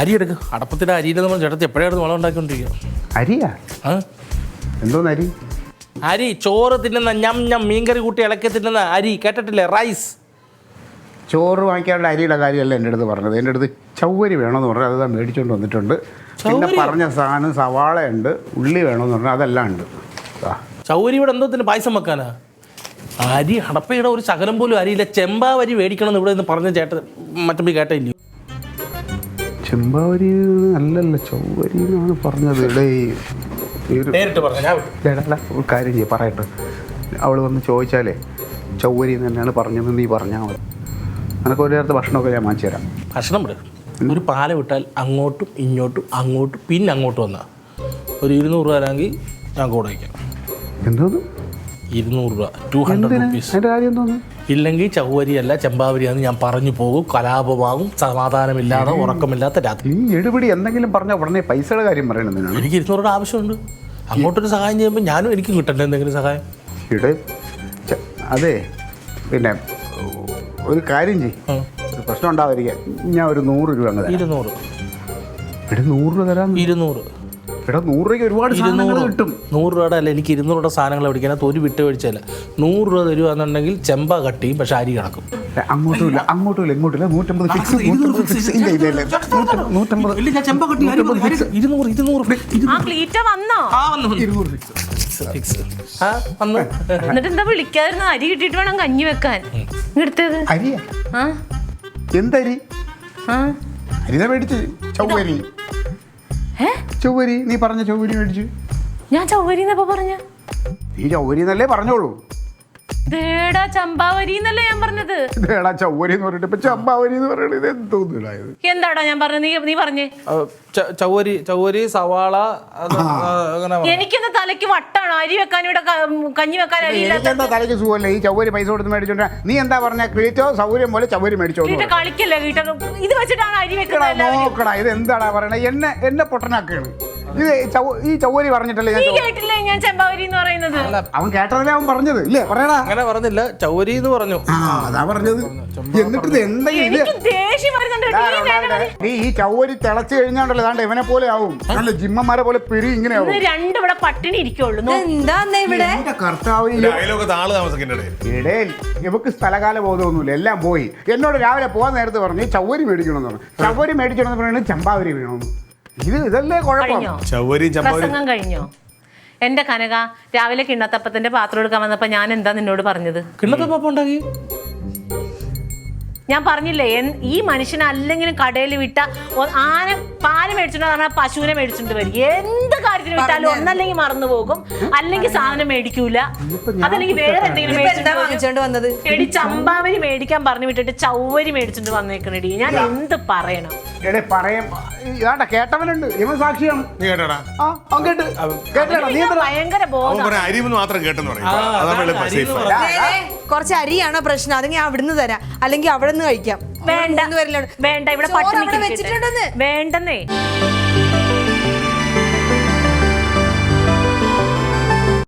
അരി എടുക്കും. അടപ്പത്തിൻ്റെ അരിയിൽ നമ്മൾ ചേട്ടത്തി എപ്പോഴായിരുന്നു വളം ഉണ്ടാക്കിക്കൊണ്ടിരിക്കുക. അരിയാ? എന്തോന്ന് അരി? അരി ചോറ് തിന്നുന്ന ഞം മീൻകറി കൂട്ടി ഇളക്കി തിന്നുന്ന അരി കേട്ടിട്ടില്ലേ? റൈസ്. ചോറ് വാങ്ങിക്കാനുള്ള അരിയുടെ കാര്യമല്ല എൻ്റെ അടുത്ത് പറഞ്ഞത്. എൻ്റെ അടുത്ത് ചവ്വരി വേണമെന്ന് പറഞ്ഞാൽ അത് മേടിച്ചുകൊണ്ട് വന്നിട്ടുണ്ട്. പിന്നെ പറഞ്ഞ സാധനം സവാളയുണ്ട്, ഉള്ളി വേണമെന്ന് പറഞ്ഞാൽ അതെല്ലാം ഉണ്ട്. ചൗരി ഇവിടെ എന്തോത്തിന് പായസം വെക്കാനാ? അരി അടപ്പയുടെ ഒരു ശകലം പോലും അരിയില്ല. ചെമ്പാവരി മേടിക്കണം ഇവിടെ നിന്ന് പറഞ്ഞ ചേട്ടൻ മറ്റമ്പി കേട്ടില്ല. ചെമ്പാവരി അല്ലല്ല, ചവ്വരി എന്നാണ് പറഞ്ഞത്. നേരിട്ട് പറഞ്ഞു. ഒരു കാര്യം ചെയ്യും, പറയട്ടെ. അവൾ വന്ന് ചോദിച്ചാലേ ചവ്വരി തന്നെയാണ് പറഞ്ഞതെന്ന് നീ പറഞ്ഞാൽ മതി. നിനക്ക് ഒരു നേരത്തെ ഭക്ഷണമൊക്കെ ഞാൻ വാങ്ങിച്ചു തരാം. ഭക്ഷണം വിട്. ഒരു പാല വിട്ടാൽ അങ്ങോട്ടും ഇങ്ങോട്ടും അങ്ങോട്ടും പിന്നെ അങ്ങോട്ടും വന്നാൽ ഒരു 200 രൂപ ആണെങ്കിൽ ഞാൻ കൂടെ വയ്ക്കാം. എന്തോന്ന് 200 രൂപ? 200 rupees. എൻ്റെ കാര്യം എന്തോന്ന്? ഇല്ലെങ്കിൽ ചവ്വരിയല്ല ചെമ്പാവരിയാന്ന് ഞാൻ പറഞ്ഞു പോകും. കലാപമാകും, സമാധാനമില്ലാതെ ഉറക്കമില്ലാത്ത രാത്രി. ഈ എടുപിടി എന്തെങ്കിലും പറഞ്ഞാൽ ഉടനെ പൈസയുടെ കാര്യം പറയണമെന്നാണ്. എനിക്ക് 200 രൂപ ആവശ്യമുണ്ട്. അങ്ങോട്ടൊരു സഹായം ചെയ്യുമ്പോൾ ഞാനും എനിക്കും കിട്ടണ്ടേ എന്തെങ്കിലും സഹായം. അതെ, പിന്നെ ഒരു കാര്യം ചെയ്യും, ഒരു പ്രശ്നം ഉണ്ടാവാതിരിക്കാൻ ഞാൻ ഒരു 100 രൂപ അങ്ങ് 200. ഇവിടെ 100 രൂപ തരാം. 200. ഇവിടെ 100 രൂപയ്ക്ക് ഒരുപാട് സാധനങ്ങൾ കിട്ടും. 100 രൂപയുടെ അല്ല, എനിക്ക് 200 രൂപയുടെ സാധനങ്ങൾ മേടിക്കാനകത്ത് ഒരു വിട്ട് മേടിച്ചല്ല. 100 രൂപ തരുവാന്നുണ്ടെങ്കിൽ ചെമ്പ കട്ടിയും, പക്ഷെ അരി കിടക്കും. അങ്ങോട്ടുമില്ല ഇങ്ങോട്ടുമില്ല. 150 ഫിക്സ്. എന്നിട്ട് എന്താ വിളിക്കാതിരുന്ന? അരി കിട്ടിയിട്ട് വേണം കഞ്ഞി വെക്കാൻ. എടുത്തത് അരിയാ? എന്തരി? അരിതാ മേടിച്ച്. ചവ്വരി. ചവ്വരി, നീ പറഞ്ഞ ചവ്വരി മേടിച്ചു. ഞാൻ ചവ്വരിന്നപ്പോ പറഞ്ഞ? നീ ചവ്വരി എന്നല്ലേ പറഞ്ഞോളൂ. ദേടാ ചമ്പാവരി എന്നല്ലേ ഞാൻ പറഞ്ഞത്. ദേടാ ചവ്വരി എന്ന് പറഞ്ഞിട്ട് ഇപ്പൊ ചമ്പാവരി എന്ന് പറയണത് ഇത് എന്തോന്നില്ലായത്? എന്താടാ ഞാൻ പറഞ്ഞത്? നീ പറഞ്ഞേ. ചവ്വരി സവാള. എനിക്കെന്താ തലയ്ക്ക് വട്ടാണോ? അരി വെക്കാൻ ഇവിടെ കഞ്ഞി വെക്കാൻ എന്താ തലയ്ക്ക് സുഖമല്ലേ? ഈ ചവ്വരി പൈസ കൊടുത്ത് മേടിച്ചോണ്ടാ നീ എന്താ പറഞ്ഞ? ക്രീറ്റോ സൗകര്യം പോലെ ചവ്വരി മേടിച്ചോ. കളിക്കല്ലേ വീട്ട? ഇത് വെച്ചിട്ടാണ് അരി വെക്കുന്നത്. നോക്കടാ, ഇത് എന്താടാ പറയണേ? എന്നെ പൊട്ടനാക്കാണ്. ഇത് ഈ ചവ്വരി പറഞ്ഞിട്ടല്ലേ ഞാൻ കേട്ടില്ലേ ഞാൻ ചെമ്പാവരി എന്ന് പറയുന്നത്? അവൻ കേട്ടതല്ലേ അവൻ പറഞ്ഞത്? ഇല്ലേ പറയടാ. അങ്ങനെ പറഞ്ഞില്ല, ചവ്വരി എന്ന് പറഞ്ഞു. അതാ പറഞ്ഞത്. എന്നിട്ട് ഇത് എന്തെങ്കിലും ഈ ചവ്വരി തിളച്ചു കഴിഞ്ഞാണ്ടല്ലോ ദാണ്ട് ഇവനെ പോലെ ആവും. നല്ല ജിമ്മന്മാരെ പോലെ പെരി ഇങ്ങനെ ആവും. രണ്ടും ഇവിടെ പട്ടിണി ഇരിക്കുള്ളൂ. കർത്താവ്, ഇവക്ക് സ്ഥലകാല ബോധമൊന്നുമില്ല. എല്ലാം പോയി. എന്നോട് രാവിലെ പോകാൻ നേരത്തെ പറഞ്ഞു ചവ്വരി മേടിക്കണമെന്ന് പറഞ്ഞു. ചവ്വരി മേടിക്കണമെന്ന് പറയുന്നത് ചമ്പാവരി വേണമെന്ന്. ഇതല്ലേ കുഴപ്പം? കഴിഞ്ഞോ? എന്റെ കനക, രാവിലെ കിണ്ണത്തപ്പത്തിന്റെ പാത്രം എടുക്കാൻ വന്നപ്പോ ഞാൻ എന്താ നിന്നോട് പറഞ്ഞത്? കിണ്ണത്തപ്പം ഉണ്ടാക്കി ഞാൻ പറഞ്ഞില്ലേ, ഈ മനുഷ്യനെ അല്ലെങ്കിലും കടയിൽ വിട്ട ആന പാല് മേടിച്ചിട്ട് പറഞ്ഞാൽ പശുവിനെ മേടിച്ചിട്ട് വരും. എന്ത് കാര്യത്തിന് വിട്ടാലും ഒന്നല്ലെങ്കിൽ മറന്നു പോകും, അല്ലെങ്കിൽ സാധനം മേടിക്കൂല, അതല്ലെങ്കിൽ വേറെ എന്തെങ്കിലും മേടിച്ചോണ്ട് വന്നത്. എടി ചമ്പാവരി മേടിക്കാൻ പറഞ്ഞു വിട്ടിട്ട് ചവ്വരി മേടിച്ചിട്ട് വന്നേക്കണടി. ഞാൻ എന്ത് പറയണം? കേട്ടവനുണ്ട്, ഇവൻ സാക്ഷിയാണ്. ഭയങ്കര ബോധം. കുറച്ച് അരിയാണോ പ്രശ്നം? അത് ഞാൻ അവിടുന്ന് തരാം, അല്ലെങ്കിൽ അവിടെ നിന്ന് കഴിക്കാം. വേണ്ട ഇവിടെ പട്ടിണി വേണ്ടെന്നേ.